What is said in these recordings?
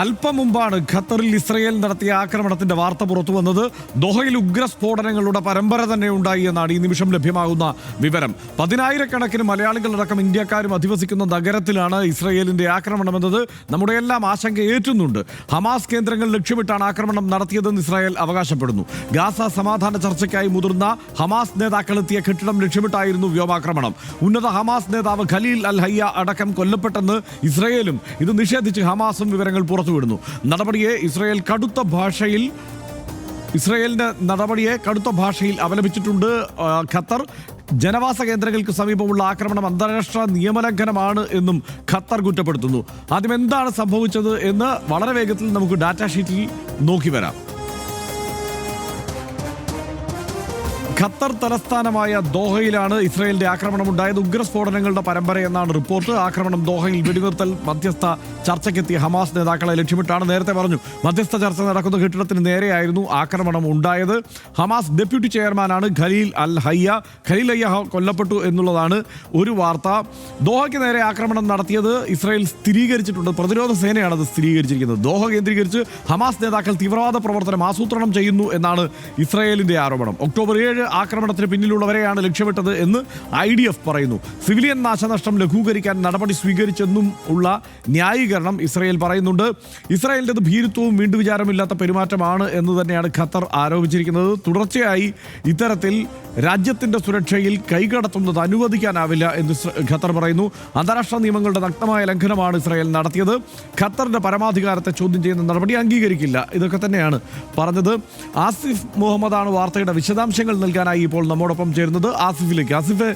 അല്പം മുമ്പാണ് ഖത്തറിൽ ഇസ്രയേൽ നടത്തിയ ആക്രമണത്തിന്റെ വാർത്ത പുറത്തു വന്നത്. ദോഹയിൽ ഉഗ്രസ്ഫോടനങ്ങളുടെ പരമ്പര തന്നെ ഉണ്ടായി എന്നാണ് ഈ നിമിഷം ലഭ്യമാകുന്ന വിവരം. 10,000-കണക്കിന് മലയാളികളടക്കം ഇന്ത്യക്കാരും അധിവസിക്കുന്ന നഗരത്തിലാണ് ഇസ്രയേലിന്റെ ആക്രമണമെന്നത് നമ്മുടെ എല്ലാം ആശങ്ക ഏറ്റുന്നുണ്ട്. ഹമാസ് കേന്ദ്രങ്ങൾ ലക്ഷ്യമിട്ടാണ് ആക്രമണം നടത്തിയതെന്ന് ഇസ്രായേൽ അവകാശപ്പെടുന്നു. ഗാസ സമാധാന ചർച്ചയ്ക്കായി മുതിർന്ന ഹമാസ് നേതാക്കൾ എത്തിയ കെട്ടിടം ലക്ഷ്യമിട്ടായിരുന്നു വ്യോമാക്രമണം. ഉന്നത ഹമാസ് നേതാവ് ഖലീൽ അൽ ഹയ്യ അടക്കം കൊല്ലപ്പെട്ടെന്ന് ഇസ്രയേലും ഇത് നിഷേധിച്ച് ഹമാസും വിവരങ്ങൾ പുറത്തുവിടുന്നു. ഇസ്രയേലിന്റെ നടപടിയെ കടുത്ത ഭാഷയിൽ അപലപിച്ചിട്ടുണ്ട് ഖത്തർ. ജനവാസ കേന്ദ്രങ്ങൾക്ക് സമീപമുള്ള ആക്രമണം അന്താരാഷ്ട്ര നിയമലംഘനമാണ് എന്നും ഖത്തർ കുറ്റപ്പെടുത്തുന്നു. ആദ്യം എന്താണ് സംഭവിച്ചത് എന്ന് വളരെ വേഗത്തിൽ നമുക്ക് ഡാറ്റ ഷീറ്റിൽ നോക്കി വരാം. ഖത്തർ തലസ്ഥാനമായ ദോഹയിലാണ് ഇസ്രയേലിന്റെ ആക്രമണം ഉണ്ടായത്. ഉഗ്രസ്ഫോടനങ്ങളുടെ പരമ്പര എന്നാണ് റിപ്പോർട്ട്. ആക്രമണം ദോഹയിൽ വെടിനിർത്തൽ മധ്യസ്ഥ ചർച്ചയ്ക്കെത്തിയ ഹമാസ് നേതാക്കളെ ലക്ഷ്യമിട്ടാണ്. നേരത്തെ പറഞ്ഞു, മധ്യസ്ഥ ചർച്ച നടക്കുന്ന കെട്ടിടത്തിന് നേരെയായിരുന്നു ആക്രമണം ഉണ്ടായത്. ഹമാസ് ഡെപ്യൂട്ടി ചെയർമാനാണ് ഖലീൽ അൽ ഹയ്യ. ഖലീൽ ഹയ്യ കൊല്ലപ്പെട്ടു എന്നുള്ളതാണ് ഒരു വാർത്ത. ദോഹയ്ക്ക് നേരെ ആക്രമണം നടത്തിയത് ഇസ്രയേൽ സ്ഥിരീകരിച്ചിട്ടുണ്ട്. പ്രതിരോധ സേനയാണ് അത് സ്ഥിരീകരിച്ചിരിക്കുന്നത്. ദോഹ കേന്ദ്രീകരിച്ച് ഹമാസ് നേതാക്കൾ തീവ്രവാദ പ്രവർത്തനം ആസൂത്രണം ചെയ്യുന്നു എന്നാണ് ഇസ്രയേലിന്റെ ആരോപണം. ഒക്ടോബർ 7 ആക്രമണത്തിന് പിന്നിലുള്ളവരെയാണ് ലക്ഷ്യമിട്ടത് എന്ന് IDF പറയുന്നു. സിവിലിയൻ നാശനഷ്ടം ലഘൂകരിക്കാൻ നടപടി സ്വീകരിച്ചെന്നും ഉള്ള ന്യായീകരണം ഇസ്രയേൽ പറയുന്നുണ്ട്. ഇസ്രയേലിൻ്റെത് ഭീരുത്വവും വീണ്ടുവിചാരമില്ലാത്ത പെരുമാറ്റമാണ് എന്ന് തന്നെയാണ് ഖത്തർ ആരോപിച്ചിരിക്കുന്നത്. തുടർച്ചയായി ഇത്തരത്തിൽ രാജ്യത്തിൻ്റെ സുരക്ഷയിൽ കൈകടത്തുന്നത് അനുവദിക്കാനാവില്ല എന്ന് ഖത്തർ പറയുന്നു. അന്താരാഷ്ട്ര നിയമങ്ങളുടെ നഗ്നമായ ലംഘനമാണ് ഇസ്രയേൽ നടത്തിയത്. ഖത്തറിൻ്റെ പരമാധികാരത്തെ ചോദ്യം ചെയ്യുന്ന നടപടി അംഗീകരിക്കില്ല. ഇതൊക്കെ തന്നെയാണ് പറഞ്ഞത്. ആസിഫ് മുഹമ്മദാണ് വാർത്തയുടെ വിശദാംശങ്ങൾ നൽകാനായി ഇപ്പോൾ നമ്മോടൊപ്പം ചേരുന്നത്. ആസിഫിലേക്ക്. ആസിഫ്,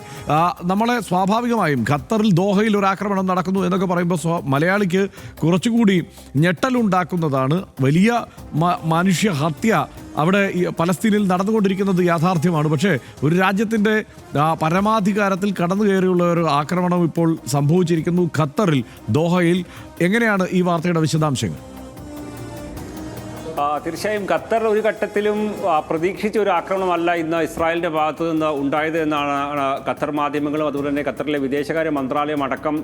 നമ്മളെ സ്വാഭാവികമായും ഖത്തറിൽ ദോഹയിൽ ഒരു ആക്രമണം നടക്കുന്നു എന്നൊക്കെ പറയുമ്പോൾ മലയാളിക്ക് കുറച്ചുകൂടി ഞെട്ടലുണ്ടാക്കുന്നതാണ്. വലിയ മനുഷ്യ ഹത്യ അവിടെ പലസ്തീനിൽ നടന്നുകൊണ്ടിരിക്കുന്നത് യാഥാർത്ഥ്യമാണ്. പക്ഷേ ഒരു രാജ്യത്തിൻ്റെ പരമാധികാരത്തിൽ കടന്നു കയറിയുള്ള ഒരു ആക്രമണം ഇപ്പോൾ സംഭവിച്ചിരിക്കുന്നു ഖത്തറിൽ, ദോഹയിൽ. എങ്ങനെയാണ് ഈ വാർത്തയുടെ വിശദാംശങ്ങൾ? തീർച്ചയായും ഖത്തർ ഒരു ഘട്ടത്തിലും പ്രതീക്ഷിച്ച ഒരു ആക്രമണമല്ല ഇന്ന് ഇസ്രായേലിൻ്റെ ഭാഗത്തു നിന്ന് ഉണ്ടായത് എന്നാണ് ഖത്തർ മാധ്യമങ്ങളും അതുപോലെ തന്നെ ഖത്തറിലെ വിദേശകാര്യ മന്ത്രാലയം അടക്കം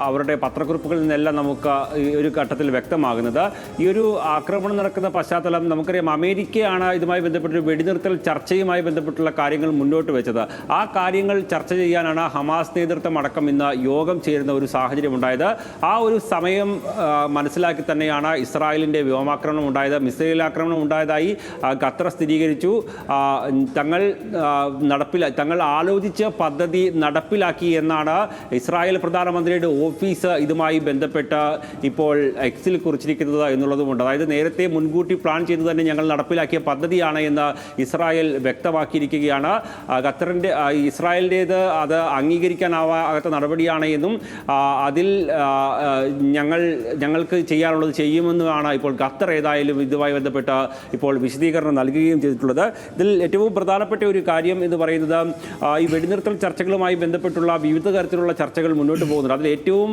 അവരുടെ പത്രക്കുറിപ്പുകളിൽ നിന്നെല്ലാം നമുക്ക് ഈ ഒരു ഘട്ടത്തിൽ വ്യക്തമാകുന്നത്. ഈ ഒരു ആക്രമണം നടക്കുന്ന പശ്ചാത്തലം നമുക്കറിയാം. അമേരിക്കയാണ് ഇതുമായി ബന്ധപ്പെട്ടൊരു വെടിനിർത്തൽ ചർച്ചയുമായി ബന്ധപ്പെട്ടുള്ള കാര്യങ്ങൾ മുന്നോട്ട് വെച്ചത്. ആ കാര്യങ്ങൾ ചർച്ച ചെയ്യാനാണ് ഹമാസ് നേതൃത്വം അടക്കം ഇന്ന് യോഗം ചേരുന്ന ഒരു സാഹചര്യം ഉണ്ടായത്. ആ ഒരു സമയം മനസ്സിലാക്കി തന്നെയാണ് ഇസ്രായേലിൻ്റെ വ്യോമാക്രമണം ഉണ്ടായത്. മിസൈൽ ആക്രമണം ഉണ്ടായതായി ഖത്തർ സ്ഥിരീകരിച്ചു. തങ്ങൾ ആലോചിച്ച പദ്ധതി നടപ്പിലാക്കി എന്നാണ് ഇസ്രായേൽ പ്രധാനമന്ത്രിയുടെ ഓഫീസ് ഇതുമായി ബന്ധപ്പെട്ട് ഇപ്പോൾ എക്സിൽ കുറിച്ചിരിക്കുന്നത് എന്നുള്ളതുമുണ്ട്. അതായത് നേരത്തെ മുൻകൂട്ടി പ്ലാൻ ചെയ്ത് തന്നെ ഞങ്ങൾ നടപ്പിലാക്കിയ പദ്ധതിയാണ് എന്ന് ഇസ്രായേൽ വ്യക്തമാക്കിയിരിക്കുകയാണ്. ഖത്തറിൻ്റെ ഇസ്രായേലിൻ്റേത് അത് അംഗീകരിക്കാനാവാത്ത നടപടിയാണ് എന്നും അതിൽ ഞങ്ങൾക്ക് ചെയ്യാനുള്ളത് ചെയ്യുമെന്നുമാണ് ഇപ്പോൾ ഖത്തർ ഏതായാലും ഇതുമായി ബന്ധപ്പെട്ട ഇപ്പോൾ വിശദീകരണം നൽകുകയും ചെയ്തിട്ടുള്ളത്. ഇതിൽ ഏറ്റവും പ്രധാനപ്പെട്ട ഒരു കാര്യം എന്ന് പറയുന്നത് ഈ വെടിനിർത്തൽ ചർച്ചകളുമായി ബന്ധപ്പെട്ടുള്ള വിവിധ തരത്തിലുള്ള ചർച്ചകൾ മുന്നോട്ട് പോകുന്നുണ്ട്. അതിൽ ഏറ്റവും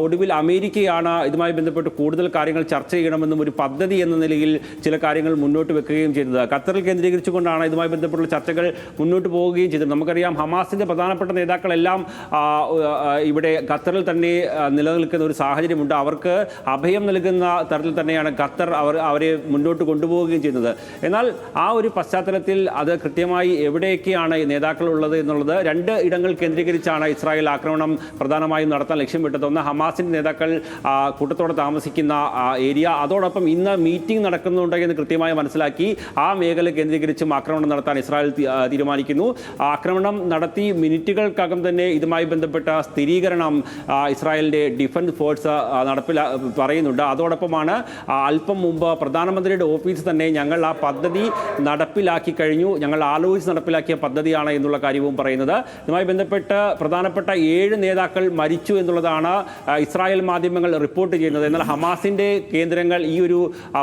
ഒടുവിൽ അമേരിക്കയാണ് ഇതുമായി ബന്ധപ്പെട്ട് കൂടുതൽ കാര്യങ്ങൾ ചർച്ച ചെയ്യണമെന്നും ഒരു പദ്ധതി എന്ന നിലയിൽ ചില കാര്യങ്ങൾ മുന്നോട്ട് വെക്കുകയും ചെയ്തത്. ഖത്തറിൽ കേന്ദ്രീകരിച്ചുകൊണ്ടാണ് ഇതുമായി ബന്ധപ്പെട്ടുള്ള ചർച്ചകൾ മുന്നോട്ട് പോവുകയും ചെയ്തത്. നമുക്കറിയാം, ഹമാസിൻ്റെ പ്രധാനപ്പെട്ട നേതാക്കളെല്ലാം ഇവിടെ ഖത്തറിൽ തന്നെ നിലനിൽക്കുന്ന ഒരു സാഹചര്യമുണ്ട്. അവർക്ക് അഭയം നൽകുന്ന തരത്തിൽ തന്നെയാണ് ഖത്തർ അവരെ മുന്നോട്ട് കൊണ്ടുപോവുകയും ചെയ്യുന്നത്. എന്നാൽ ആ ഒരു പശ്ചാത്തലത്തിൽ അത് കൃത്യമായി എവിടെയൊക്കെയാണ് നേതാക്കൾ ഉള്ളത് എന്നുള്ളത് 2 ഇടങ്ങൾ കേന്ദ്രീകരിച്ചാണ് ഇസ്രായേൽ ആക്രമണം പ്രധാനമായും നടത്താൻ ലക്ഷ്യമിട്ടത്. ഒന്ന്, ഹമാസിൻ്റെ നേതാക്കൾ കൂട്ടത്തോടെ താമസിക്കുന്ന ഏരിയ. അതോടൊപ്പം ഇന്ന് മീറ്റിംഗ് നടക്കുന്നുണ്ട് എന്ന് കൃത്യമായി മനസ്സിലാക്കി ആ മേഖല കേന്ദ്രീകരിച്ചും ആക്രമണം നടത്താൻ ഇസ്രായേൽ തീരുമാനിക്കുന്നു. ആക്രമണം നടത്തി മിനിറ്റുകൾക്കകം തന്നെ ഇതുമായി ബന്ധപ്പെട്ട സ്ഥിരീകരണം ഇസ്രായേലിൻ്റെ ഡിഫൻസ് ഫോഴ്സ് പറയുന്നുണ്ട്. അതോടൊപ്പമാണ് അല്പം മുമ്പ് പ്രധാനമന്ത്രിയുടെ ഓഫീസ് തന്നെ ഞങ്ങൾ ആ പദ്ധതി നടപ്പിലാക്കി കഴിഞ്ഞു, ഞങ്ങൾ ആലോചിച്ച് നടപ്പിലാക്കിയ പദ്ധതിയാണ് എന്നുള്ള കാര്യവും പറയുന്നത്. ഇതുമായി ബന്ധപ്പെട്ട് പ്രധാനപ്പെട്ട 7 നേതാക്കൾ മരിച്ചു എന്നുള്ളതാണ് ഇസ്രായേൽ മാധ്യമങ്ങൾ റിപ്പോർട്ട് ചെയ്യുന്നത്. എന്നാൽ ഹമാസിൻ്റെ കേന്ദ്രങ്ങൾ ഈ ഒരു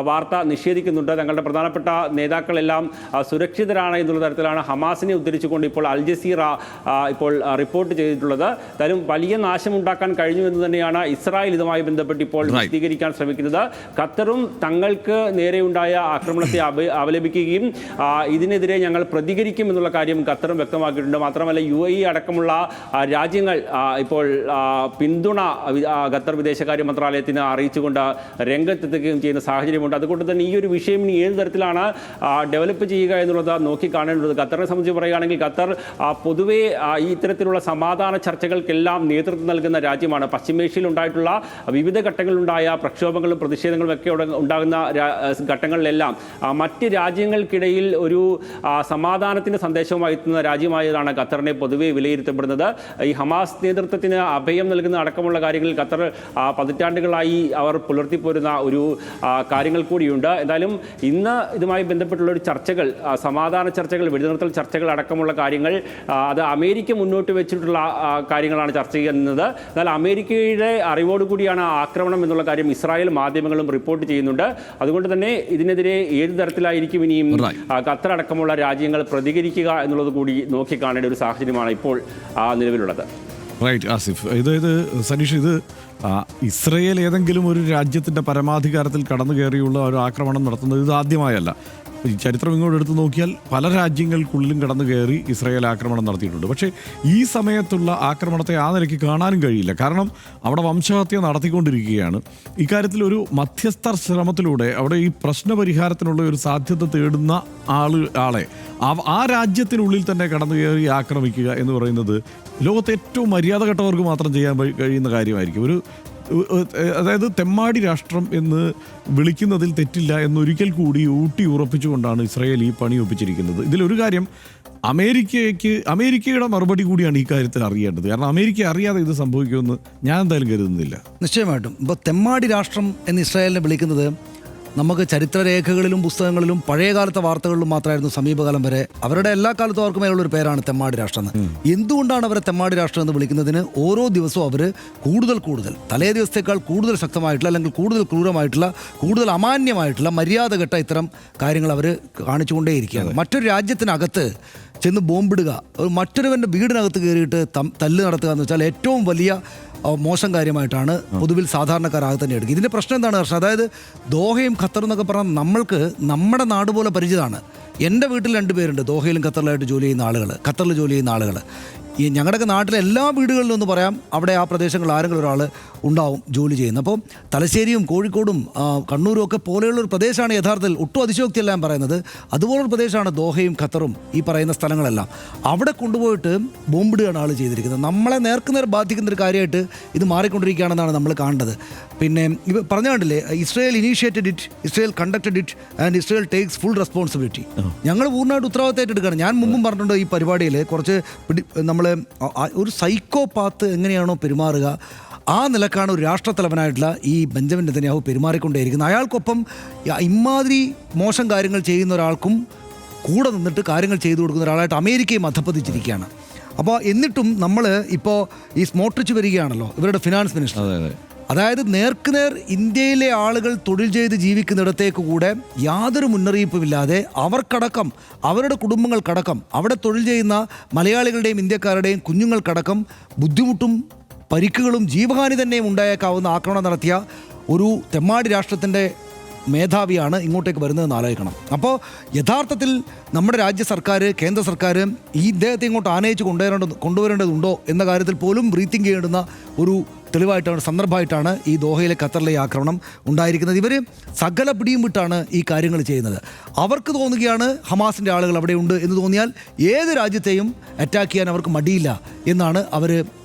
വാർത്ത നിഷേധിക്കുന്നുണ്ട്. തങ്ങളുടെ പ്രധാനപ്പെട്ട നേതാക്കളെല്ലാം സുരക്ഷിതരാണ് എന്നുള്ള തരത്തിലാണ് ഹമാസിനെ ഉദ്ധരിച്ചുകൊണ്ട് ഇപ്പോൾ അൽ ജസീറ ഇപ്പോൾ റിപ്പോർട്ട് ചെയ്തിട്ടുള്ളത്. എന്തായാലും വലിയ നാശമുണ്ടാക്കാൻ കഴിഞ്ഞു എന്ന് തന്നെയാണ് ഇസ്രായേൽ ഇതുമായി ബന്ധപ്പെട്ട് ഇപ്പോൾ വിശദീകരിക്കാൻ ശ്രമിക്കുന്നത്. ഖത്തറും തങ്ങൾക്ക് നേരെയുണ്ടായ ആക്രമണത്തെ അപലപിക്കുകയും ഇതിനെതിരെ ഞങ്ങൾ പ്രതികരിക്കും എന്നുള്ള കാര്യം ഖത്തറും വ്യക്തമാക്കിയിട്ടുണ്ട്. മാത്രമല്ല UAE അടക്കമുള്ള രാജ്യങ്ങൾ ഇപ്പോൾ പിന്തുണ ഖത്തർ വിദേശകാര്യ മന്ത്രാലയത്തിന് അറിയിച്ചുകൊണ്ട് രംഗത്തെത്തുകയും ചെയ്യുന്ന സാഹചര്യമുണ്ട്. അതുകൊണ്ട് തന്നെ ഈ ഒരു വിഷയം ഇനി ഏത് തരത്തിലാണ് ഡെവലപ്പ് ചെയ്യുക എന്നുള്ളത് നോക്കിക്കാണേണ്ടത്. ഖത്തറിനെ സംബന്ധിച്ച് പറയുകയാണെങ്കിൽ ഖത്തർ പൊതുവെ ഈ ഇത്തരത്തിലുള്ള സമാധാന ചർച്ചകൾക്കെല്ലാം നേതൃത്വം നൽകുന്ന രാജ്യമാണ്. പശ്ചിമേഷ്യയിൽ ഉണ്ടായിട്ടുള്ള വിവിധ ഘട്ടങ്ങളിലുണ്ടായ പ്രക്ഷോഭങ്ങളും പ്രതിഷേധങ്ങളും ഒക്കെ ഉണ്ടാകുന്ന ഘട്ടങ്ങളിലെല്ലാം മറ്റ് രാജ്യങ്ങൾക്കിടയിൽ ഒരു സമാധാനത്തിൻ്റെ സന്ദേശവുമായി എത്തുന്ന രാജ്യമായതാണ് ഖത്തറിനെ പൊതുവെ വിലയിരുത്തപ്പെടുന്നത്. ഈ ഹമാസ് നേതൃത്വത്തിന് അഭയം നൽകുന്ന അടക്കമുള്ള കാര്യങ്ങളിൽ ഖത്തർ പതിറ്റാണ്ടുകളായി അവർ പുലർത്തിപ്പോരുന്ന ഒരു കാര്യങ്ങൾ കൂടിയുണ്ട്. എന്തായാലും ഇന്ന് ഇതുമായി ബന്ധപ്പെട്ടുള്ള ഒരു ചർച്ചകൾ, സമാധാന ചർച്ചകൾ, വെടിനിർത്തൽ ചർച്ചകൾ അടക്കമുള്ള കാര്യങ്ങൾ അത് അമേരിക്ക മുന്നോട്ട് വെച്ചിട്ടുള്ള കാര്യങ്ങളാണ് ചർച്ച ചെയ്യുന്നത്. എന്നാൽ അമേരിക്കയുടെ അറിവോടുകൂടിയാണ് ആക്രമണം എന്നുള്ള കാര്യം ഇസ്രായേൽ മാധ്യമങ്ങളും റിപ്പോർട്ട് ചെയ്യുന്നുണ്ട്. അതുകൊണ്ട് തന്നെ ഇതിനെതിരെ ഏത് തരത്തിലായിരിക്കും ഇനിയും ഖത്തർ അടക്കമുള്ള രാജ്യങ്ങൾ പ്രതികരിക്കുക എന്നുള്ളത് കൂടി നോക്കിക്കാണേണ്ട ഒരു സാഹചര്യമാണ് ഇപ്പോൾ നിലവിലുള്ളത്. റൈറ്റ് ആസിഫ്, ഇത് സനീഷ്, ഇത് ഇസ്രയേൽ ഏതെങ്കിലും ഒരു രാജ്യത്തിൻ്റെ പരമാധികാരത്തിൽ കടന്നു കയറിയുള്ള ഒരു ആക്രമണം നടത്തുന്നത് ഇത് ആദ്യമായല്ല. ഈ ചരിത്രം ഇങ്ങോട്ട് എടുത്ത് നോക്കിയാൽ പല രാജ്യങ്ങൾക്കുള്ളിലും കടന്നു കയറി ഇസ്രായേൽ ആക്രമണം നടത്തിയിട്ടുണ്ട്. പക്ഷേ ഈ സമയത്തുള്ള ആക്രമണത്തെ ആ നിലയ്ക്ക് കാണാനും കഴിയില്ല. കാരണം അവിടെ വംശഹത്യ നടത്തിക്കൊണ്ടിരിക്കുകയാണ്. ഇക്കാര്യത്തിൽ ഒരു മധ്യസ്ഥ ശ്രമത്തിലൂടെ അവിടെ ഈ പ്രശ്നപരിഹാരത്തിനുള്ള ഒരു സാധ്യത തേടുന്ന ആളെ ആ രാജ്യത്തിനുള്ളിൽ തന്നെ കടന്നു കയറി ആക്രമിക്കുക എന്ന് പറയുന്നത് ലോകത്തെ ഏറ്റവും മര്യാദ കെട്ടവർക്ക് മാത്രം ചെയ്യാൻ കഴിയുന്ന കാര്യമായിരിക്കും. അതായത് തെമ്മാടി രാഷ്ട്രം എന്ന് വിളിക്കുന്നതിൽ തെറ്റില്ല എന്നൊരിക്കൽ കൂടി ഊട്ടി ഉറപ്പിച്ചുകൊണ്ടാണ് ഇസ്രായേൽ ഈ പണി ഒപ്പിച്ചിരിക്കുന്നത്. ഇതിലൊരു കാര്യം, അമേരിക്കയുടെ മറുപടി കൂടിയാണ് ഈ കാര്യത്തിൽ അറിയേണ്ടത്. കാരണം അമേരിക്ക അറിയാതെ ഇത് സംഭവിക്കുമെന്ന് ഞാൻ എന്തായാലും കരുതുന്നില്ല. നിശ്ചയമായിട്ടും ഇപ്പോൾ തെമ്മാടി രാഷ്ട്രം എന്ന് ഇസ്രായേലിനെ വിളിക്കുന്നത് നമുക്ക് ചരിത്രരേഖകളിലും പുസ്തകങ്ങളിലും പഴയകാലത്തെ വാർത്തകളിലും മാത്രമായിരുന്നു സമീപകാലം വരെ. അവരുടെ എല്ലാ കാലത്തും അവർക്ക് മേലുള്ളൊരു പേരാണ് തെമ്മാടി രാഷ്ട്രം എന്ന്. എന്തുകൊണ്ടാണ് അവരെ തെമ്മാടി രാഷ്ട്രം എന്ന് വിളിക്കുന്നതിന് ഓരോ ദിവസവും അവർ കൂടുതൽ തലേ ദിവസത്തേക്കാൾ കൂടുതൽ ശക്തമായിട്ടുള്ള, അല്ലെങ്കിൽ കൂടുതൽ ക്രൂരമായിട്ടുള്ള, കൂടുതൽ അമാന്യമായിട്ടുള്ള മര്യാദ കെട്ട ഇത്തരം കാര്യങ്ങൾ അവർ കാണിച്ചുകൊണ്ടേയിരിക്കുകയാണ്. മറ്റൊരു രാജ്യത്തിനകത്ത് ചെന്ന് ബോംബിടുക, മറ്റൊരുവൻ്റെ വീടിനകത്ത് കയറിയിട്ട് തല്ല് നടത്തുക എന്ന് വെച്ചാൽ ഏറ്റവും വലിയ മോശം കാര്യമായിട്ടാണ് പൊതുവിൽ സാധാരണക്കാരാകെ തന്നെ എടുക്കുക. ഇതിൻ്റെ പ്രശ്നം എന്താണ് ഹർഷ? അതായത് ദോഹയും ഖത്തറും എന്നൊക്കെ പറഞ്ഞാൽ നമ്മൾക്ക് നമ്മുടെ നാട് പോലെ പരിചിതമാണ്. എൻ്റെ വീട്ടിൽ 2 പേരുണ്ട് ദോഹയിലും ഖത്തറിലായിട്ട് ജോലി ചെയ്യുന്ന ആളുകൾ, ഖത്തറിൽ ജോലി ചെയ്യുന്ന ആളുകൾ. ഈ ഞങ്ങളുടെയൊക്കെ നാട്ടിലെ എല്ലാ വീടുകളിലും എന്ന് പറയാം, അവിടെ ആ പ്രദേശങ്ങളിൽ ആരെങ്കിലും ഒരാൾ ഉണ്ടാവും ജോലി ചെയ്യുന്നത്. അപ്പോൾ തലശ്ശേരിയും കോഴിക്കോടും കണ്ണൂരും ഒക്കെ പോലെയുള്ളൊരു പ്രദേശമാണ് യഥാർത്ഥത്തിൽ, ഒട്ടും അതിശയോക്തിയല്ല ഞാൻ പറയുന്നത്, അതുപോലൊരു പ്രദേശമാണ് ദോഹയും ഖത്തറും ഈ പറയുന്ന സ്ഥലങ്ങളെല്ലാം. അവിടെ കൊണ്ടുപോയിട്ട് ബോംബിടുകയാണ് ആൾ ചെയ്തിരിക്കുന്നത്. നമ്മളെ നേർക്കുനേർ ബാധിക്കുന്നൊരു കാര്യമായിട്ട് ഇത് മാറിക്കൊണ്ടിരിക്കുകയാണെന്നാണ് നമ്മൾ കാണേണ്ടത്. പിന്നെ ഇവ പറഞ്ഞ കണ്ടില്ലേ, Israel initiated it, Israel conducted it and Israel takes full responsibility. ഞങ്ങൾ പൂർണ്ണമായിട്ട് ഉത്തരവാദിത്തമായിട്ട് എടുക്കുകയാണ്. ഞാൻ മുമ്പും പറഞ്ഞിട്ടുണ്ട് ഈ പരിപാടിയിൽ കുറച്ച് നമ്മൾ ഒരു സൈക്കോപാത്ത് എങ്ങനെയാണോ പെരുമാറുക ആ നിലക്കാണ് ഒരു രാഷ്ട്രത്തലവനായിട്ടുള്ള ഈ ബെഞ്ചമിൻ നെതന്യാഹു പെരുമാറിക്കൊണ്ടേയിരിക്കുന്നത്. അയാൾക്കൊപ്പം ഇമാതിരി മോശം കാര്യങ്ങൾ ചെയ്യുന്ന ഒരാൾക്കും കൂടെ നിന്നിട്ട് കാര്യങ്ങൾ ചെയ്തു കൊടുക്കുന്ന ഒരാളായിട്ട് അമേരിക്കയും അധപ്പതിച്ചിരിക്കുകയാണ്. അപ്പോൾ എന്നിട്ടും നമ്മൾ ഇപ്പോൾ ഈ സ്മോട്രിച്ച് വരികയാണല്ലോ, ഇവരുടെ ഫിനാൻസ് മിനിസ്റ്റർ. അതായത് നേർക്കുനേർ ഇന്ത്യയിലെ ആളുകൾ തൊഴിൽ ചെയ്ത് ജീവിക്കുന്നിടത്തേക്ക് കൂടെ യാതൊരു മുന്നറിയിപ്പുമില്ലാതെ അവർക്കടക്കം, അവരുടെ കുടുംബങ്ങൾക്കടക്കം, അവിടെ തൊഴിൽ ചെയ്യുന്ന മലയാളികളുടെയും ഇന്ത്യക്കാരുടെയും കുഞ്ഞുങ്ങൾക്കടക്കം ബുദ്ധിമുട്ടും പരിക്കുകളും ജീവഹാനി തന്നെയും ഉണ്ടായേക്കാവുന്ന ആക്രമണം നടത്തിയ ഒരു തെമ്മാടി രാഷ്ട്രത്തിൻ്റെ മേധാവിയാണ് ഇങ്ങോട്ടേക്ക് വരുന്നതെന്ന് ആലോചിക്കണം. അപ്പോൾ യഥാർത്ഥത്തിൽ നമ്മുടെ രാജ്യ സർക്കാർ, കേന്ദ്ര സർക്കാർ ഈ ഇദ്ദേഹത്തെ ഇങ്ങോട്ട് ആനയിച്ച് കൊണ്ടുവരേണ്ടതുണ്ടോ എന്ന കാര്യത്തിൽ പോലും ബ്രീത്തിങ് ചെയ്യേണ്ടുന്ന ഒരു തെളിവായിട്ടാണ്, സന്ദർഭമായിട്ടാണ് ഈ ദോഹയിലെ ഖത്തറിലെ ആക്രമണം ഉണ്ടായിരിക്കുന്നത്. ഇവർ സകല പിടിയും വിട്ടാണ് ഈ കാര്യങ്ങൾ ചെയ്യുന്നത്. അവർക്ക് തോന്നുകയാണ് ഹമാസിൻ്റെ ആളുകൾ അവിടെയുണ്ട് എന്ന് തോന്നിയാൽ ഏത് രാജ്യത്തെയും അറ്റാക്ക് ചെയ്യാൻ അവർക്ക് മടിയില്ല എന്നാണ് അവർ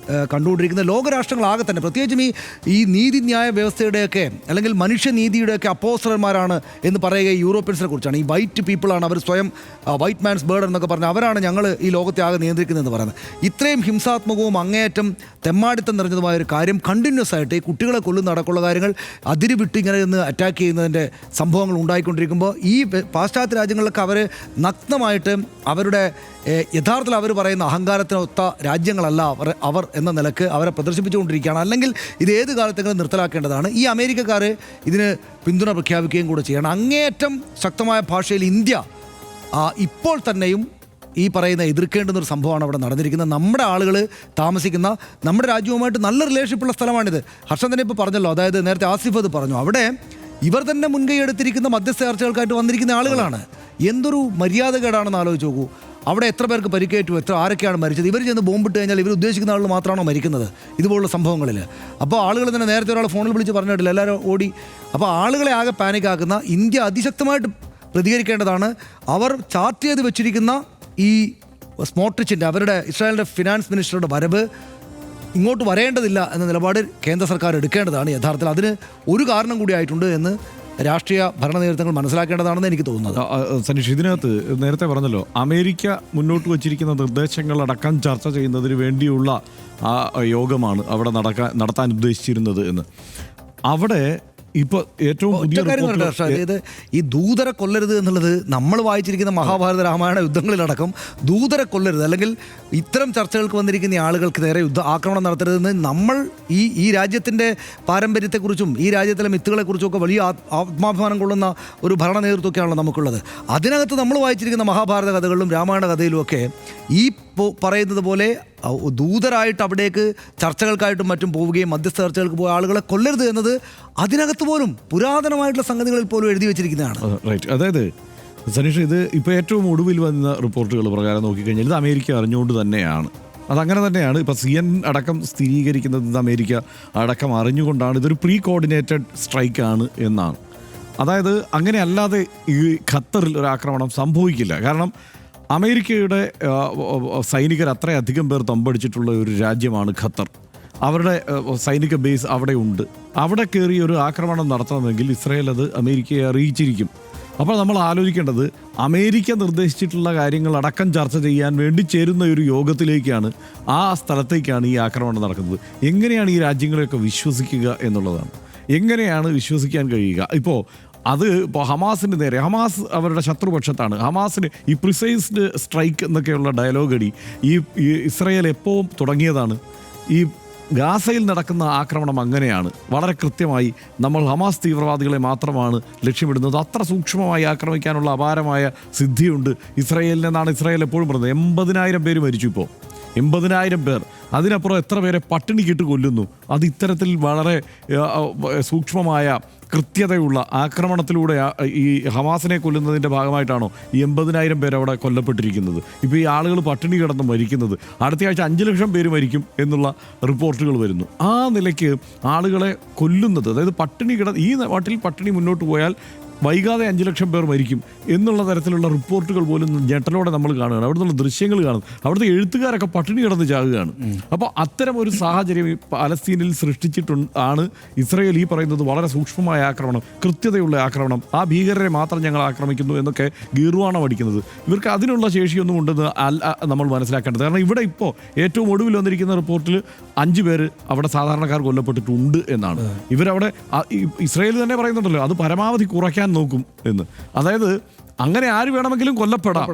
കണ്ടുകൊണ്ടിരിക്കുന്നത്. ലോകരാഷ്ട്രങ്ങളാകെ തന്നെ, പ്രത്യേകിച്ചും ഈ നീതിന്യായ വ്യവസ്ഥയുടെയൊക്കെ അല്ലെങ്കിൽ മനുഷ്യനീതിയുടെയൊക്കെ അപ്പോസ്റ്റർമാരാണ് എന്ന് പറയുക യൂറോപ്യൻസിനെ കുറിച്ചാണ്. ഈ വൈറ്റ് പീപ്പിളാണ്, അവർ സ്വയം വൈറ്റ് മാൻസ് ബേർഡൻ എന്നൊക്കെ പറഞ്ഞാൽ അവരാണ് ഞങ്ങൾ ഈ ലോകത്തെ ആകെ നിയന്ത്രിക്കുന്നതെന്ന് പറയുന്നത്. ഇത്രയും ഹിംസാത്മകവും അങ്ങേയറ്റം തെമ്മാടിത്തം നിറഞ്ഞതുമായൊരു കാര്യം കണ്ടിന്യൂസ് ആയിട്ട് ഈ കുട്ടികളെ കൊല്ലുന്ന അടക്കമുള്ള കാര്യങ്ങൾ അതിര് വിട്ട് ഇങ്ങനെ നിന്ന് അറ്റാക്ക് ചെയ്യുന്നതിൻ്റെ സംഭവങ്ങൾ ഉണ്ടായിക്കൊണ്ടിരിക്കുമ്പോൾ ഈ പാശ്ചാത്യ രാജ്യങ്ങളിലൊക്കെ അവർ നഗ്നമായിട്ട് അവരുടെ യഥാർത്ഥത്തിൽ അവർ പറയുന്ന അഹങ്കാരത്തിനൊത്ത രാജ്യങ്ങളല്ല അവർ എന്ന നിലക്ക് അവരെ പ്രദർശിപ്പിച്ചുകൊണ്ടിരിക്കുകയാണ്. അല്ലെങ്കിൽ ഇത് ഏത് കാലത്തെങ്കിലും നിർത്തലാക്കേണ്ടതാണ്. ഈ അമേരിക്കക്കാർ ഇതിന് പിന്തുണ പ്രഖ്യാപിക്കുകയും കൂടെ ചെയ്യണം. അങ്ങേയറ്റം ശക്തമായ ഭാഷയിൽ ഇന്ത്യ ഇപ്പോൾ തന്നെയും ഈ പറയുന്ന എതിർക്കേണ്ടുന്നൊരു സംഭവമാണ് അവിടെ നടന്നിരിക്കുന്നത്. നമ്മുടെ ആളുകൾ താമസിക്കുന്ന, നമ്മുടെ രാജ്യവുമായിട്ട് നല്ല റിലേഷൻഷിപ്പുള്ള സ്ഥലമാണിത്. ഹർഷൻ തന്നെ ഇപ്പോൾ പറഞ്ഞല്ലോ, അതായത് നേരത്തെ ആസിഫ് അത് പറഞ്ഞു, അവിടെ ഇവർ തന്നെ മുൻകൈ എടുത്തിരിക്കുന്ന മധ്യസ്ഥ ചർച്ചകൾക്കായിട്ട് വന്നിരിക്കുന്ന ആളുകളാണ്. എന്തൊരു മര്യാദകേടാണെന്ന് ആലോചിച്ച് നോക്കൂ. അവിടെ എത്ര പേർക്ക് പരിക്കേറ്റു, ആരൊക്കെയാണ് മരിച്ചത്? ഇവർ ചെന്ന് ബോംബിട്ട് കഴിഞ്ഞാൽ ഇവർ ഉദ്ദേശിക്കുന്ന ആളുകൾ മാത്രമാണോ മരിക്കുന്നത് ഇതുപോലുള്ള സംഭവങ്ങളിൽ? അപ്പോൾ ആളുകൾ തന്നെ നേരത്തെ ഒരാൾ ഫോണിൽ വിളിച്ച് പറഞ്ഞിട്ടില്ല, എല്ലാവരും ഓടി. അപ്പോൾ ആളുകളെ ആകെ പാനിക്കാക്കുന്ന ഇന്ത്യ അതിശക്തമായിട്ട് പ്രതികരിക്കേണ്ടതാണ്. അവർ ചാർട്ട് ചെയ്ത് വെച്ചിരിക്കുന്ന ഈ സ്മോട്രിച്ചിൻ്റെ, അവരുടെ ഇസ്രായേലിൻ്റെ ഫിനാൻസ് മിനിസ്റ്ററുടെ വരവ് ഇങ്ങോട്ട് വരേണ്ടതില്ല എന്ന നിലപാട് കേന്ദ്ര സർക്കാർ എടുക്കേണ്ടതാണ്. യഥാർത്ഥത്തിൽ അതിന് ഒരു കാരണം കൂടി ആയിട്ടുണ്ട് എന്ന് രാഷ്ട്രീയ ഭരണ നേതൃത്വങ്ങൾ മനസ്സിലാക്കേണ്ടതാണെന്ന് എനിക്ക് തോന്നുന്നത്. സനീഷ്, ഇതിനകത്ത് നേരത്തെ പറഞ്ഞല്ലോ, അമേരിക്ക മുന്നോട്ട് വച്ചിരിക്കുന്ന നിർദ്ദേശങ്ങളടക്കം ചർച്ച ചെയ്യുന്നതിന് വേണ്ടിയുള്ള ആ യോഗമാണ് അവിടെ നടത്താൻ ഉദ്ദേശിച്ചിരുന്നത് എന്ന്. അവിടെ ഇപ്പോൾ ഏറ്റവും പുതിയ അതായത് ഈ ദൂതരെ കൊല്ലരുത് എന്നുള്ളത് നമ്മൾ വായിച്ചിരിക്കുന്ന മഹാഭാരത രാമായണ യുദ്ധങ്ങളിലടക്കം ദൂതരെ കൊല്ലരുത്, അല്ലെങ്കിൽ ഇത്തരം ചർച്ചകൾക്ക് വന്നിരിക്കുന്ന ആളുകൾക്ക് നേരെ ആക്രമണം നടത്തരുതെന്ന് നമ്മൾ ഈ രാജ്യത്തിൻ്റെ പാരമ്പര്യത്തെക്കുറിച്ചും ഈ രാജ്യത്തിലെ മിത്തുകളെക്കുറിച്ചും ഒക്കെ വലിയ ആത്മാഭിമാനം കൊള്ളുന്ന ഒരു ഭരണ നേതൃത്വമൊക്കെയാണല്ലോ നമുക്കുള്ളത്. അതിനകത്ത് നമ്മൾ വായിച്ചിരിക്കുന്ന മഹാഭാരത കഥകളിലും രാമായണ കഥയിലുമൊക്കെ ഈ പറയുന്നത് പോലെ ദൂതരായിട്ട് അവിടേക്ക് ചർച്ചകൾക്കായിട്ടും മറ്റും പോവുകയും മധ്യസ്ഥ ചർച്ചകൾക്ക് പോയ ആളുകളെ കൊല്ലരുത് എന്നത് അതിനകത്ത് പോലും പുരാതനമായിട്ടുള്ള സംഗതികളിൽ പോലും എഴുതി വെച്ചിരിക്കുന്നതാണ്. റൈറ്റ്. അതായത് സനീഷ്, ഇത് ഇപ്പോൾ ഏറ്റവും ഒടുവിൽ വന്ന റിപ്പോർട്ടുകൾ പ്രകാരം നോക്കിക്കഴിഞ്ഞാൽ ഇത് അമേരിക്ക അറിഞ്ഞുകൊണ്ട് തന്നെയാണ്. അതങ്ങനെ തന്നെയാണ്. ഇപ്പോൾ CNN അടക്കം സ്ഥിരീകരിക്കുന്നത് ഇത് അമേരിക്ക അടക്കം അറിഞ്ഞുകൊണ്ടാണ്, ഇതൊരു പ്രീ കോർഡിനേറ്റഡ് സ്ട്രൈക്കാണ് എന്നാണ്. അതായത് അങ്ങനെ അല്ലാതെ ഈ ഖത്തറിൽ ഒരു ആക്രമണം സംഭവിക്കില്ല. കാരണം അമേരിക്കയുടെ സൈനികർ അത്രയധികം പേർ തമ്പടിച്ചിട്ടുള്ള ഒരു രാജ്യമാണ് ഖത്തർ. അവരുടെ സൈനിക ബേസ് അവിടെ ഉണ്ട്. അവിടെ കയറി ഒരു ആക്രമണം നടത്തണമെങ്കിൽ ഇസ്രായേൽ അത് അമേരിക്കയെ അറിയിച്ചിരിക്കും. അപ്പോൾ നമ്മൾ ആലോചിക്കേണ്ടത്, അമേരിക്ക നിർദ്ദേശിച്ചിട്ടുള്ള കാര്യങ്ങളടക്കം ചർച്ച ചെയ്യാൻ വേണ്ടി ചേരുന്ന ഒരു യോഗത്തിലേക്കാണ്, ആ സ്ഥലത്തേക്കാണ് ഈ ആക്രമണം നടക്കുന്നത്. എങ്ങനെയാണ് ഈ രാജ്യങ്ങളെയൊക്കെ വിശ്വസിക്കുക എന്നുള്ളതാണ്. എങ്ങനെയാണ് വിശ്വസിക്കാൻ കഴിയുക? ഇപ്പോൾ ഹമാസിന് നേരെ, ഹമാസ് അവരുടെ ശത്രുപക്ഷത്താണ്. ഹമാസിന് ഈ പ്രിസൈസ്ഡ് സ്ട്രൈക്ക് എന്നൊക്കെയുള്ള ഡയലോഗ് അടി ഈ ഇസ്രായേൽ എപ്പോൾ തുടങ്ങിയതാണ്? ഈ ഗാസയിൽ നടക്കുന്ന ആക്രമണം അങ്ങനെയാണ്. വളരെ കൃത്യമായി നമ്മൾ ഹമാസ് തീവ്രവാദികളെ മാത്രമാണ് ലക്ഷ്യമിടുന്നത്. അത്ര സൂക്ഷ്മമായി ആക്രമിക്കാനുള്ള അപാരമായ സിദ്ധിയുണ്ട് ഇസ്രായേലിനെന്നാണ് ഇസ്രായേൽ എപ്പോഴും പറയുന്നത്. 80,000 പേര് മരിച്ചു. ഇപ്പോൾ 80,000 പേർ. അതിനപ്പുറം എത്ര പേരെ പട്ടിണിക്കിട്ട് കൊല്ലുന്നു. അത് ഇത്തരത്തിൽ വളരെ സൂക്ഷ്മമായ കൃത്യതയുള്ള ആക്രമണത്തിലൂടെ ഈ ഹമാസിനെ കൊല്ലുന്നതിൻ്റെ ഭാഗമായിട്ടാണോ ഈ 80,000 പേർ അവിടെ കൊല്ലപ്പെട്ടിരിക്കുന്നത്? ഇപ്പോൾ ഈ ആളുകൾ പട്ടിണി കിടന്ന് മരിക്കുന്നത്, അടുത്ത ആഴ്ച 5 ലക്ഷം പേര് മരിക്കും എന്നുള്ള റിപ്പോർട്ടുകൾ വരുന്നു. ആ നിലയ്ക്ക് ആളുകളെ കൊല്ലുന്നത്, അതായത് ഈ നാട്ടിൽ പട്ടിണി മുന്നോട്ട് പോയാൽ വൈകാതെ 5 ലക്ഷം പേർ മരിക്കും എന്നുള്ള തരത്തിലുള്ള റിപ്പോർട്ടുകൾ പോലും ഞെട്ടലോടെ നമ്മൾ കാണുകയാണ്. അവിടെ നിന്നുള്ള ദൃശ്യങ്ങൾ കാണുന്നു. അവിടുത്തെ എഴുത്തുകാരൊക്കെ പട്ടിണി കിടന്ന് ചാകുകയാണ്. അപ്പോൾ അത്തരം ഒരു സാഹചര്യം പലസ്തീനിൽ സൃഷ്ടിച്ചിട്ടാണ് ഇസ്രായേൽ ഈ പറയുന്നത് വളരെ സൂക്ഷ്മമായ ആക്രമണം, കൃത്യതയുള്ള ആക്രമണം, ആ ഭീകരരെ മാത്രം ഞങ്ങൾ ആക്രമിക്കുന്നു എന്നൊക്കെ ഗീർവാണം അടിക്കുന്നത്. ഇവർക്ക് അതിനുള്ള ശേഷിയൊന്നും ഉണ്ടെന്ന് നമ്മൾ മനസ്സിലാക്കേണ്ടത്. കാരണം ഇവിടെ ഇപ്പോൾ ഏറ്റവും ഒടുവിൽ വന്നിരിക്കുന്ന റിപ്പോർട്ടിൽ 5 പേര് അവിടെ സാധാരണക്കാർ കൊല്ലപ്പെട്ടിട്ടുണ്ട് എന്നാണ്. ഇവരവിടെ ഇസ്രായേൽ തന്നെ പറയുന്നുണ്ടല്ലോ, അത് പരമാവധി കുറയ്ക്കാൻ നോക്കും എന്ന്. അതായത് അങ്ങനെ ആര് വേണമെങ്കിലും കൊല്ലപ്പെടാം,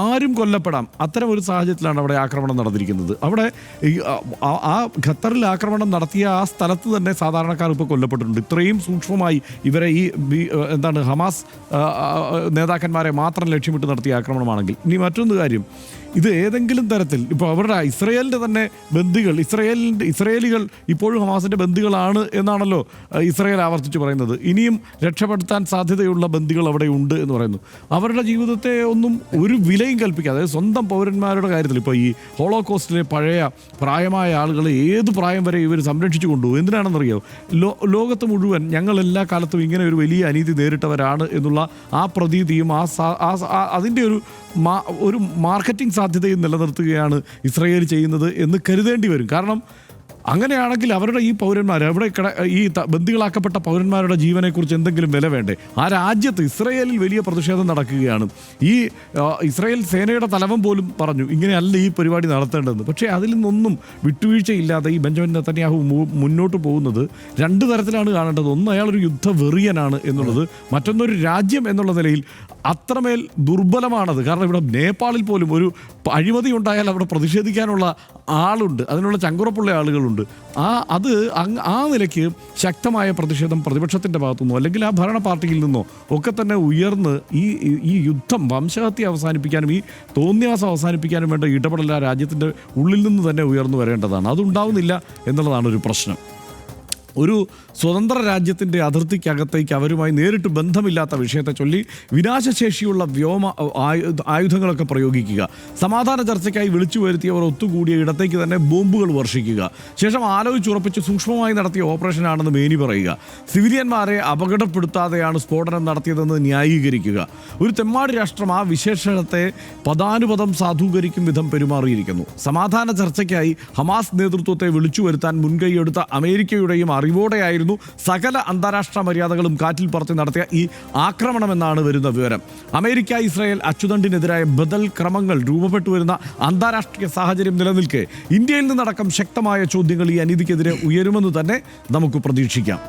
ആരും കൊല്ലപ്പെടാം. അത്തരം ഒരു സാഹചര്യത്തിലാണ് അവിടെ ആക്രമണം നടന്നിരിക്കുന്നത്. അവിടെ ആ ഖത്തറിൽ ആക്രമണം നടത്തിയ ആ സ്ഥലത്ത് തന്നെ സാധാരണക്കാർ ഇപ്പോൾ കൊല്ലപ്പെട്ടിട്ടുണ്ട്. ഇത്രയും സൂക്ഷ്മമായി ഇവരെ ഈ ഹമാസ് നേതാക്കന്മാരെ മാത്രം ലക്ഷ്യമിട്ട് നടത്തിയ ആക്രമണമാണെങ്കിൽ. ഇനി മറ്റൊന്ന് കാര്യം, ഇത് ഏതെങ്കിലും തരത്തിൽ ഇപ്പോൾ അവരുടെ ഇസ്രായേലിൻ്റെ തന്നെ ബന്ദികൾ, ഇസ്രായേലികൾ ഇപ്പോഴും ഹമാസിൻ്റെ ബന്ദികളാണ് എന്നാണല്ലോ ഇസ്രായേൽ ആവർത്തിച്ച് പറയുന്നത്. ഇനിയും രക്ഷപ്പെടുത്താൻ സാധ്യതയുള്ള ബന്ദികൾ അവിടെ ഉണ്ട് എന്ന് പറയുന്നു. അവരുടെ ജീവിതത്തെ ഒന്നും ഒരു വിലയും കൽപ്പിക്കാതെ, അതായത് സ്വന്തം പൗരന്മാരുടെ കാര്യത്തിൽ ഇപ്പോൾ ഈ ഹോളോകോസ്റ്റിലെ പഴയ പ്രായമായ ആളുകളെ ഏത് പ്രായം വരെ ഇവർ സംരക്ഷിച്ചു കൊണ്ടുപോകും. എന്തിനാണെന്നറിയോ? ലോകത്ത് മുഴുവൻ ഞങ്ങൾ എല്ലാ കാലത്തും ഇങ്ങനെ ഒരു വലിയ അനീതി നേരിട്ടവരാണ് എന്നുള്ള ആ പ്രതീതിയും അതിൻ്റെ ഒരു മാർക്കറ്റിംഗ് സാധ്യതയും നിലനിർത്തുകയാണ് ഇസ്രായേൽ ചെയ്യുന്നത് എന്ന് കരുതേണ്ടി വരും. കാരണം അങ്ങനെയാണെങ്കിൽ അവരുടെ ഈ പൗരന്മാർ, അവിടെ ഈ ബന്ദികളാക്കപ്പെട്ട പൗരന്മാരുടെ ജീവനെക്കുറിച്ച് എന്തെങ്കിലും വില വേണ്ടേ? ആ രാജ്യത്ത് ഇസ്രായേലിൽ വലിയ പ്രതിഷേധം നടക്കുകയാണ്. ഈ ഇസ്രായേൽ സേനയുടെ തലവൻ പോലും പറഞ്ഞു ഇങ്ങനെയല്ല ഈ പരിപാടി നടത്തേണ്ടതെന്ന്. പക്ഷേ അതിൽ നിന്നൊന്നും വിട്ടുവീഴ്ചയില്ലാതെ ഈ ബെഞ്ചമിൻ നെതന്യാഹു മുന്നോട്ട് പോകുന്നത് 2 തരത്തിലാണ് കാണേണ്ടത്. ഒന്ന്, അയാളൊരു യുദ്ധവെറിയനാണ് എന്നുള്ളത്. മറ്റൊന്നൊരു രാജ്യം എന്നുള്ള നിലയിൽ അത്രമേൽ ദുർബലമാണത്. കാരണം ഇവിടെ നേപ്പാളിൽ പോലും ഒരു അഴിമതി ഉണ്ടായാൽ അവിടെ പ്രതിഷേധിക്കാനുള്ള ആളുണ്ട്, അതിനുള്ള ചങ്കുറപ്പുള്ള ആളുകളുണ്ട്. ആ നിലയ്ക്ക് ശക്തമായ പ്രതിഷേധം പ്രതിപക്ഷത്തിൻ്റെ ഭാഗത്തുനിന്നോ അല്ലെങ്കിൽ ആ ഭരണ പാർട്ടിയിൽ നിന്നോ ഒക്കെ തന്നെ ഉയർന്ന് ഈ യുദ്ധം, വംശഹത്യ അവസാനിപ്പിക്കാനും ഈ തോന്നിയാസം അവസാനിപ്പിക്കാനും വേണ്ട ഇടപെടൽ ആ രാജ്യത്തിൻ്റെ ഉള്ളിൽ നിന്ന് തന്നെ ഉയർന്നു വരേണ്ടതാണ്. അതുണ്ടാവുന്നില്ല എന്നുള്ളതാണ് ഒരു പ്രശ്നം. ഒരു സ്വതന്ത്ര രാജ്യത്തിൻ്റെ അതിർത്തിക്കകത്തേക്ക് അവരുമായി നേരിട്ട് ബന്ധമില്ലാത്ത വിഷയത്തെ ചൊല്ലി വിനാശശേഷിയുള്ള വ്യോമ ആയുധങ്ങളൊക്കെ പ്രയോഗിക്കുക, സമാധാന ചർച്ചയ്ക്കായി വിളിച്ചു വരുത്തിയവർ ഒത്തുകൂടിയ ഇടത്തേക്ക് തന്നെ ബോംബുകൾ വർഷിക്കുക, ശേഷം ആലോചിച്ചുറപ്പിച്ച് സൂക്ഷ്മമായി നടത്തിയ ഓപ്പറേഷനാണെന്ന് മേനി പറയുക, സിവിലിയന്മാരെ അപകടപ്പെടുത്താതെയാണ് സ്ഫോടനം നടത്തിയതെന്ന് ന്യായീകരിക്കുക. ഒരു തെമ്മാടി രാഷ്ട്രം ആ വിശേഷണത്തെ പദാനുപദം സാധൂകരിക്കും വിധം പെരുമാറിയിരിക്കുന്നു. സമാധാന ചർച്ചയ്ക്കായി ഹമാസ് നേതൃത്വത്തെ വിളിച്ചു വരുത്താൻ മുൻകൈയെടുത്ത അമേരിക്കയുടെയും അറിവോടെയായിരുന്നു സകല അന്താരാഷ്ട്ര മര്യാദകളും കാറ്റിൽ പറത്തി നടത്തിയ ഈ ആക്രമണമെന്നാണ് വരുന്ന വിവരം. അമേരിക്ക ഇസ്രായേൽ അച്ചുതണ്ടിനെതിരായ ബദൽ ക്രമങ്ങൾ രൂപപ്പെട്ടു വരുന്ന അന്താരാഷ്ട്രീയ സാഹചര്യം നിലനിൽക്കെ ഇന്ത്യയിൽ നിന്നടക്കം ശക്തമായ ചോദ്യങ്ങൾ ഈ അനീതിക്കെതിരെ ഉയരുമെന്ന് തന്നെ നമുക്ക് പ്രതീക്ഷിക്കാം.